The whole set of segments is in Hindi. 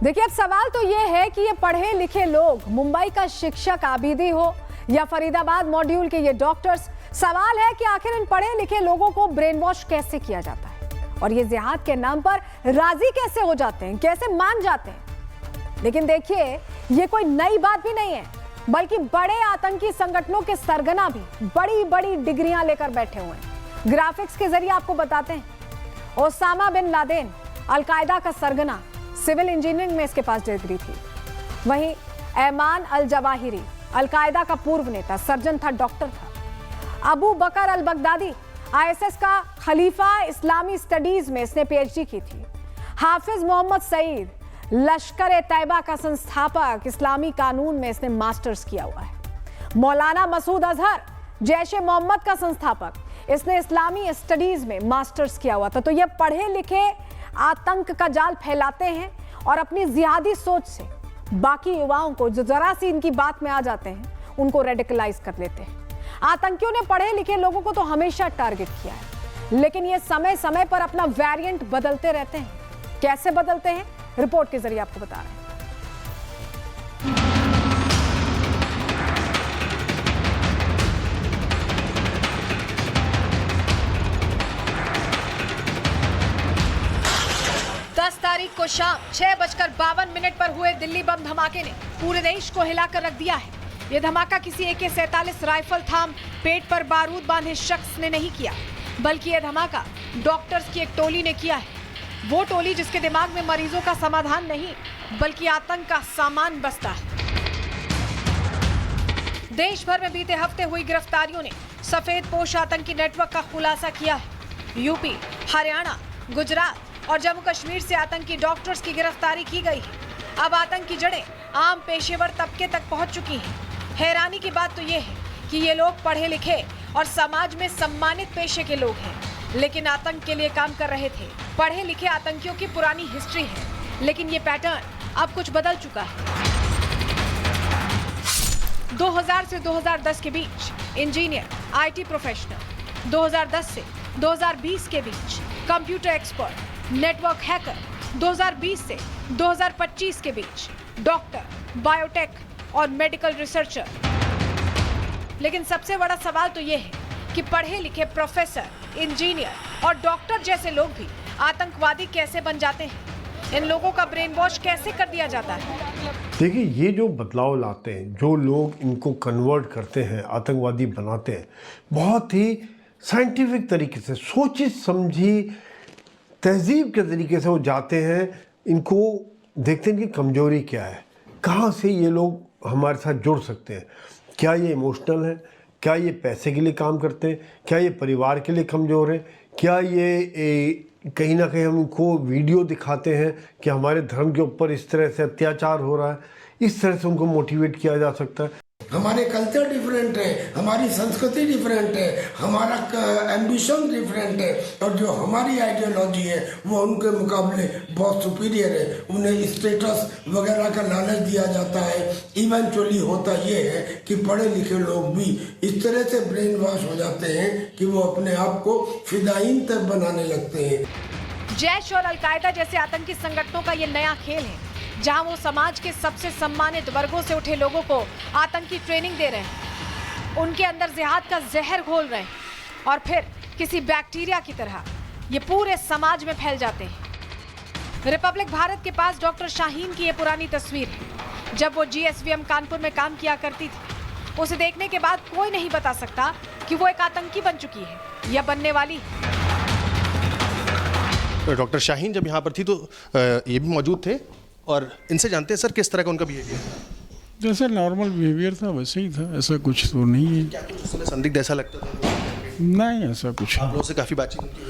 देखिए, अब सवाल तो ये है कि ये पढ़े लिखे लोग मुंबई का शिक्षक आबिदी हो या फरीदाबाद मॉड्यूल के ये डॉक्टर्स, सवाल है कि आखिर इन पढ़े लिखे लोगों को ब्रेन वॉश कैसे किया जाता है और ये जिहाद के नाम पर राजी कैसे हो जाते हैं, कैसे मान जाते हैं। लेकिन देखिए, ये कोई नई बात भी नहीं है, बल्कि बड़े आतंकी संगठनों के सरगना भी बड़ी बड़ी डिग्रियां लेकर बैठे हुए हैं। ग्राफिक्स के जरिए आपको बताते हैं, ओसामा बिन लादेन अलकायदा का सरगना, सिविल इंजीनियरिंग में इसके पास डिग्री थी। वहीं ऐमान अल जवाहिरी अलकायदा का पूर्व नेता, सर्जन था, डॉक्टर था। अबू बकर अल बगदादी आईएसएस का खलीफा इस्लामी स्टडीज में इसने पीएचडी की थी। हाफिज मोहम्मद सईद लश्कर तैयबा का संस्थापक, इस्लामी कानून में इसने मास्टर्स किया हुआ है। मौलाना मसूद अजहर जैश ए मोहम्मद का संस्थापक, इसने इस्लामी स्टडीज में मास्टर्स किया हुआ था। तो ये पढ़े लिखे आतंक का जाल फैलाते हैं और अपनी जिहादी सोच से बाकी युवाओं को जो जरा सी इनकी बात में आ जाते हैं उनको रेडिकलाइज कर लेते हैं। आतंकियों ने पढ़े लिखे लोगों को तो हमेशा टारगेट किया है, लेकिन ये समय समय पर अपना वेरिएंट बदलते रहते हैं। कैसे बदलते हैं, रिपोर्ट के जरिए आपको बता रहे हैं। तारीख को शाम 6:52 पर हुए दिल्ली बम धमाके ने पूरे देश को हिलाकर रख दिया है। यह धमाका किसी AK-47 राइफल थाम पेट पर बारूद बांधे शख्स ने नहीं किया, बल्कि यह धमाका डॉक्टर्स की एक टोली ने किया है। वो टोली जिसके दिमाग में मरीजों का समाधान नहीं, बल्कि आतंक का सामान बसता है। देश भर में बीते हफ्ते हुई गिरफ्तारियों ने सफेद पोश आतंकी नेटवर्क का खुलासा किया है। यूपी, हरियाणा, गुजरात और जम्मू कश्मीर से आतंकी डॉक्टर्स की गिरफ्तारी की गई है। अब आतंक की जड़ें आम पेशेवर तबके तक पहुंच चुकी हैं। हैरानी की बात तो ये है कि ये लोग पढ़े लिखे और समाज में सम्मानित पेशे के लोग हैं, लेकिन आतंक के लिए काम कर रहे थे। पढ़े लिखे आतंकियों की पुरानी हिस्ट्री है, लेकिन ये पैटर्न अब कुछ बदल चुका है। 2000 से 2010 के बीच इंजीनियर, IT प्रोफेशनल, 2010 से 2020 के बीच कंप्यूटर एक्सपर्ट, नेटवर्क हैकर, 2020 से 2025 के बीच डॉक्टर, बायोटेक और मेडिकल रिसर्चर। लेकिन सबसे बड़ा सवाल तो यह है कि पढ़े लिखे प्रोफेसर, इंजीनियर और डॉक्टर जैसे लोग भी आतंकवादी कैसे बन जाते हैं? इन लोगों का ब्रेन वॉश कैसे कर दिया जाता है? देखिए, ये जो बदलाव लाते हैं, जो लोग इनको कन्वर्ट करते हैं, आतंकवादी बनाते हैं, बहुत ही साइंटिफिक तरीके से, सोची समझी तहजीब के तरीके से वो जाते हैं। इनको देखते हैं कि कमजोरी क्या है, कहाँ से ये लोग हमारे साथ जुड़ सकते हैं। क्या ये इमोशनल है, क्या ये पैसे के लिए काम करते हैं, क्या ये परिवार के लिए कमज़ोर है, क्या ये कहीं ना कहीं हम इनको वीडियो दिखाते हैं कि हमारे धर्म के ऊपर इस तरह से अत्याचार हो रहा है, इस तरह से उनको मोटिवेट किया जा सकता है। हमारे कल्चर डिफरेंट है, हमारी संस्कृति डिफरेंट है, हमारा एम्बिशन डिफरेंट है, और जो हमारी आइडियोलॉजी है वो उनके मुकाबले बहुत सुपीरियर है। उन्हें स्टेटस वगैरह का लालच दिया जाता है। इवेंचुअली होता ये है कि पढ़े लिखे लोग भी इस तरह से ब्रेन वॉश हो जाते हैं कि वो अपने आप को फिदायीन तक बनाने लगते हैं। जैश और अलकायदा जैसे आतंकी संगठनों का ये नया खेल है, जहां वो समाज के सबसे सम्मानित वर्गों से उठे लोगों को आतंकी ट्रेनिंग दे रहे हैं, उनके अंदर जिहाद का जहर घोल रहे हैं और फिर किसी बैक्टीरिया की तरह ये पूरे समाज में फैल जाते हैं। रिपब्लिक भारत के पास डॉक्टर शाहीन की ये पुरानी तस्वीर है। जब वो GSVM कानपुर में काम किया करती थी, उसे देखने के बाद कोई नहीं बता सकता कि वो एक आतंकी बन चुकी है या बनने वाली है। डॉक्टर शाहीन जब यहाँ पर थी तो ये भी मौजूद थे, और इनसे जानते हैं सर किस तरह का उनका बिहेवियर था? जैसा नॉर्मल बिहेवियर था वैसे ही था, ऐसा कुछ तो नहीं है। क्या कुछ उस समय संदिग्ध ऐसा लगता था? नहीं, ऐसा कुछ आप लोगों से काफ़ी बातचीत होती थी?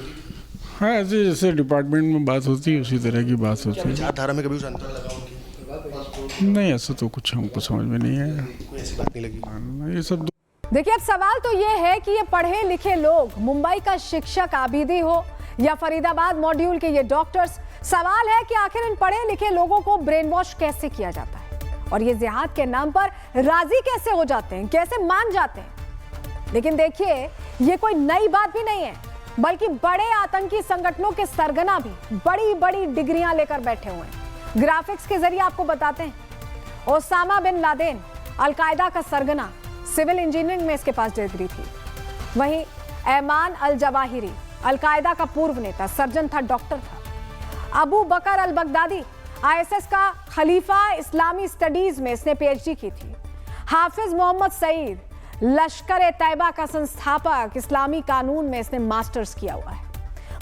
हाँ, ऐसे जैसे डिपार्टमेंट में बात होती है उसी तरह की बात होती है। विचारधारा में कभी उस अंतर लगा उनकी? नहीं, ऐसा तो कुछ हमको समझ में नहीं आया। कोई ऐसी बात नहीं लगी? ये सब देखिए, अब सवाल तो ये है कि ये पढ़े लिखे लोग मुंबई का शिक्षक आबिदी हो या फरीदाबाद मॉड्यूल के ये डॉक्टर्स, सवाल है कि आखिर इन पढ़े लिखे लोगों को ब्रेन वॉश कैसे किया जाता है और ये जिहाद के नाम पर राजी कैसे हो जाते हैं, कैसे मान जाते हैं। लेकिन देखिए, ये कोई नई बात भी नहीं है, बल्कि बड़े आतंकी संगठनों के सरगना भी बड़ी बड़ी डिग्रियां लेकर बैठे हुए हैं। ग्राफिक्स के जरिए आपको बताते हैं ओसामा बिन लादेन अलकायदा का सरगना, सिविल इंजीनियरिंग में इसके पास डिग्री थी। वहीं ऐमान अल जवाहिरी अलकायदा का पूर्व नेता, सर्जन था, डॉक्टर था। अबू बकर अल बगदादी आईएसएस का खलीफा, इस्लामी स्टडीज में इसने पीएचडी की थी। हाफिज मोहम्मद सईद लश्कर तैयबा का संस्थापक, इस्लामी कानून में इसने मास्टर्स किया हुआ है।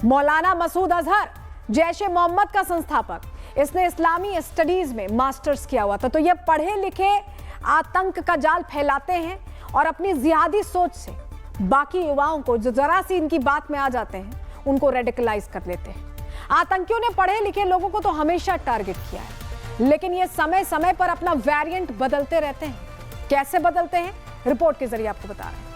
मौलाना मसूद अजहर जैश ए मोहम्मद का संस्थापक, इसने इस्लामी स्टडीज में मास्टर्स किया हुआ था। तो ये पढ़े लिखे आतंक का जाल फैलाते हैं और अपनी जिहादी सोच से बाकी युवाओं को जो जरा सी इनकी बात में आ जाते हैं उनको रेडिकलाइज कर लेते हैं। आतंकियों ने पढ़े लिखे लोगों को तो हमेशा टारगेट किया है, लेकिन ये समय समय पर अपना वेरिएंट बदलते रहते हैं। कैसे बदलते हैं, रिपोर्ट के जरिए आपको बता रहे हैं।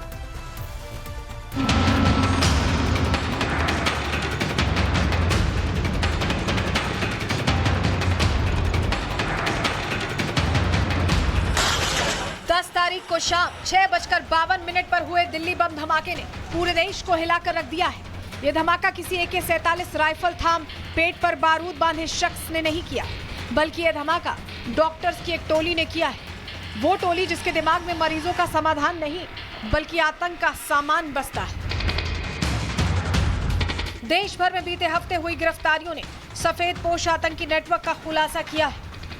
तारीख को शाम 6:52 पर हुए दिल्ली बम धमाके ने पूरे देश को हिलाकर रख दिया है। यह धमाका किसी AK-47 राइफल थाम पेट पर बारूद बांधे शख्स ने नहीं किया, बल्कि यह धमाका डॉक्टर्स की एक टोली ने किया है। वो टोली जिसके दिमाग में मरीजों का समाधान नहीं बल्कि आतंक का सामान बसता है। देश भर में बीते हफ्ते हुई गिरफ्तारियों ने सफेद पोश आतंकी नेटवर्क का खुलासा किया है।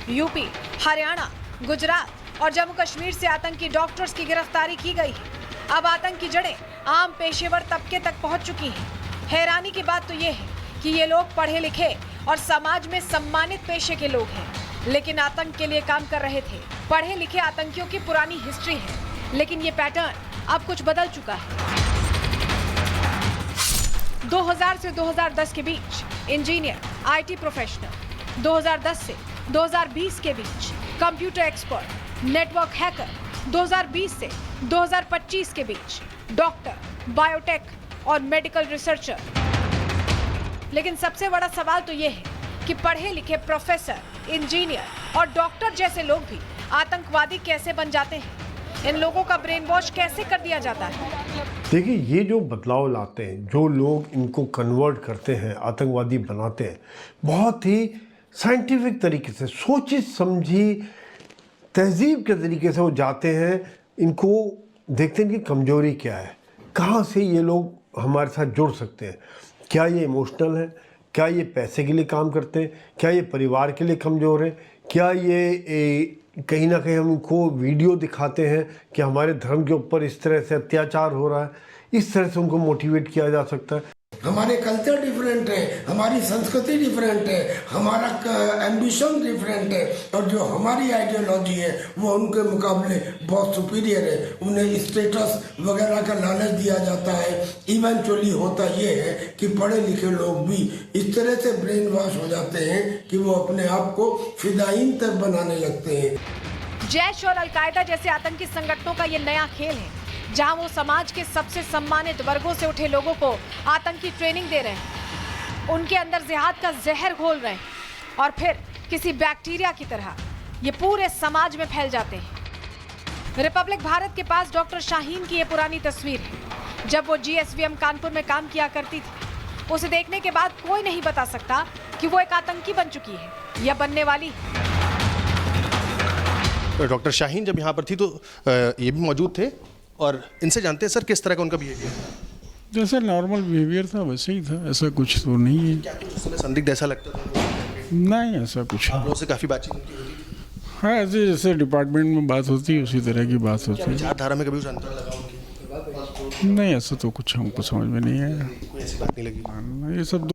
यूपी, हरियाणा, गुजरात और जम्मू कश्मीर से आतंकी डॉक्टर्स की गिरफ्तारी की गई है। अब आतंक की जड़ें आम पेशेवर तबके तक पहुंच चुकी हैं। हैरानी की बात तो ये है कि ये लोग पढ़े लिखे और समाज में सम्मानित पेशे के लोग हैं, लेकिन आतंक के लिए काम कर रहे थे। पढ़े लिखे आतंकियों की पुरानी हिस्ट्री है, लेकिन ये पैटर्न अब कुछ बदल चुका है। 2000 से 2010 के बीच इंजीनियर, IT प्रोफेशनल, 2010 से 2020 के बीच कंप्यूटर एक्सपर्ट, नेटवर्क हैकर, 2020 से 2025 के बीच डॉक्टर, बायोटेक और मेडिकल रिसर्चर। लेकिन सबसे बड़ा सवाल तो यह है कि पढ़े लिखे प्रोफेसर, इंजीनियर और डॉक्टर जैसे लोग भी आतंकवादी कैसे बन जाते हैं? इन लोगों का ब्रेन वॉश कैसे कर दिया जाता है? देखिए, ये जो बदलाव लाते हैं, जो लोग इनको कन्वर्ट करते हैं, आतंकवादी बनाते हैं, बहुत ही साइंटिफिक तरीके से, सोची समझी तहजीब के तरीके से वो जाते हैं। इनको देखते हैं कि कमजोरी क्या है, कहाँ से ये लोग हमारे साथ जुड़ सकते हैं। क्या ये इमोशनल है, क्या ये पैसे के लिए काम करते हैं, क्या ये परिवार के लिए कमज़ोर है, क्या ये कहीं ना कहीं हम इनको वीडियो दिखाते हैं कि हमारे धर्म के ऊपर इस तरह से अत्याचार हो रहा है, इस तरह से उनको मोटिवेट किया जा सकता है। हमारे कल्चर डिफरेंट है, हमारी संस्कृति डिफरेंट है, हमारा एम्बिशन डिफरेंट है, और जो हमारी आइडियोलॉजी है वो उनके मुकाबले बहुत सुपीरियर है। उन्हें स्टेटस वगैरह का लालच दिया जाता है। इवेंचुअली होता ये है कि पढ़े लिखे लोग भी इस तरह से ब्रेन वॉश हो जाते हैं कि वो अपने आप को फिदायीन तक बनाने लगते हैं। जैश और अलकायदा जैसे आतंकी संगठनों का ये नया खेल है, जहां वो समाज के सबसे सम्मानित वर्गों से उठे लोगों को आतंकी ट्रेनिंग दे रहे हैं, उनके अंदर जिहाद का जहर घोल रहे हैं और फिर किसी बैक्टीरिया की तरह ये पूरे समाज में फैल जाते हैं। रिपब्लिक भारत के पास डॉक्टर शाहीन की ये पुरानी तस्वीर है। जब वो GSVM कानपुर में काम किया करती थी, उसे देखने के बाद कोई नहीं बता सकता कि वो एक आतंकी बन चुकी है या बनने वाली है। डॉक्टर शाहीन जब यहाँ पर थी तो ये भी मौजूद थे, और इनसे जानते हैं सर किस तरह का उनका बिहेवियर था? जैसा नॉर्मल बिहेवियर था वैसे ही था, ऐसा कुछ तो नहीं है। क्या कुछ उस समय संदिग्ध ऐसा लगता था? नहीं, ऐसा कुछ आप लोगों से काफ़ी बातचीत उनकी होती थी? हाँ, ऐसे जैसे डिपार्टमेंट में बात होती है उसी तरह की बात होती है। विचारधारा में कभी उस अंतर लगा उनकी? नहीं, ऐसा तो कुछ हमको समझ में नहीं आया। कोई ऐसी बात नहीं लगी? ये सब